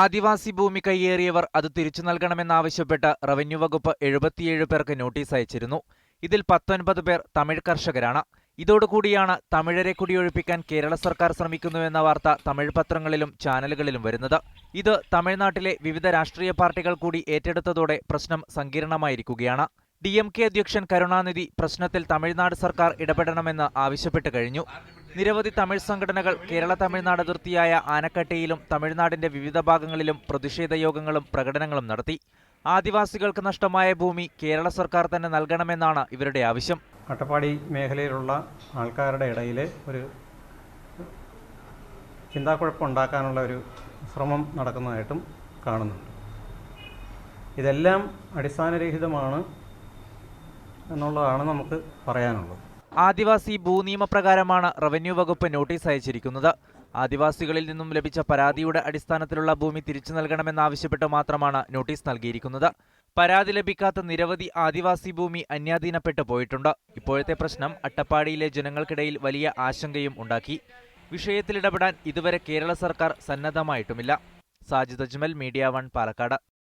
ആദിവാസി ഭൂമി കൈയേറിയവർ അത് തിരിച്ചു നൽകണമെന്നാവശ്യപ്പെട്ട് റവന്യൂ വകുപ്പ് 77 പേർക്ക് നോട്ടീസ് അയച്ചിരുന്നു. ഇതിൽ 19 പേർ തമിഴ് കർഷകരാണ്. ഇതോടുകൂടിയാണ് തമിഴരെ കുടിയൊഴിപ്പിക്കാൻ കേരള സർക്കാർ ശ്രമിക്കുന്നുവെന്ന വാർത്ത തമിഴ് പത്രങ്ങളിലും ചാനലുകളിലും വരുന്നത്. ഇത് തമിഴ്നാട്ടിലെ വിവിധ രാഷ്ട്രീയ പാർട്ടികൾ കൂടി ഏറ്റെടുത്തതോടെ പ്രശ്നം സങ്കീർണമായിരിക്കുകയാണ്. DMK അധ്യക്ഷൻ കരുണാനിധി പ്രശ്നത്തിൽ തമിഴ്നാട് സർക്കാർ ഇടപെടണമെന്ന് ആവശ്യപ്പെട്ടു കഴിഞ്ഞു. നിരവധി തമിഴ് സംഘടനകൾ കേരള-തമിഴ്നാട് അതിർത്തിയായ ആനക്കട്ടിയിലും തമിഴ്നാടിന്റെ വിവിധ ഭാഗങ്ങളിലും പ്രതിഷേധ യോഗങ്ങളും പ്രകടനങ്ങളും നടത്തി. ആദിവാസികൾക്ക് നഷ്ടമായ ഭൂമി കേരള സർക്കാർ തന്നെ നൽകണമെന്നാണ് ഇവരുടെ ആവശ്യം. അട്ടപ്പാടി മേഖലയിലുള്ള ആൾക്കാരുടെ ഇടയിൽ ഒരു ചിന്താക്കുഴപ്പമുണ്ടാക്കാനുള്ള ഒരു ശ്രമം നടക്കുന്നതായിട്ടും കാണുന്നുണ്ട്. ഇതെല്ലാം അടിസ്ഥാനരഹിതമാണ് എന്നുള്ളതാണ് നമുക്ക് പറയാനുള്ളത്. ആദിവാസി ഭൂനിയമപ്രകാരമാണ് റവന്യൂ വകുപ്പ് നോട്ടീസ് അയച്ചിരിക്കുന്നത്. ആദിവാസികളിൽ നിന്നും ലഭിച്ച പരാതിയുടെ അടിസ്ഥാനത്തിലുള്ള ഭൂമി തിരിച്ചു നൽകണമെന്നാവശ്യപ്പെട്ട് മാത്രമാണ് നോട്ടീസ് നൽകിയിരിക്കുന്നത്. പരാതി ലഭിക്കാത്ത നിരവധി ആദിവാസി ഭൂമി അന്യാധീനപ്പെട്ടു പോയിട്ടുണ്ട്. ഇപ്പോഴത്തെ പ്രശ്നം അട്ടപ്പാടിയിലെ ജനങ്ങൾക്കിടയിൽ വലിയ ആശങ്കയും ഉണ്ടാക്കി. വിഷയത്തിൽ ഇടപെടാൻ ഇതുവരെ കേരള സർക്കാർ സന്നദ്ധമായിട്ടുമില്ല. സാജിദ് അജ്മൽ, മീഡിയ 1, പാലക്കാട്.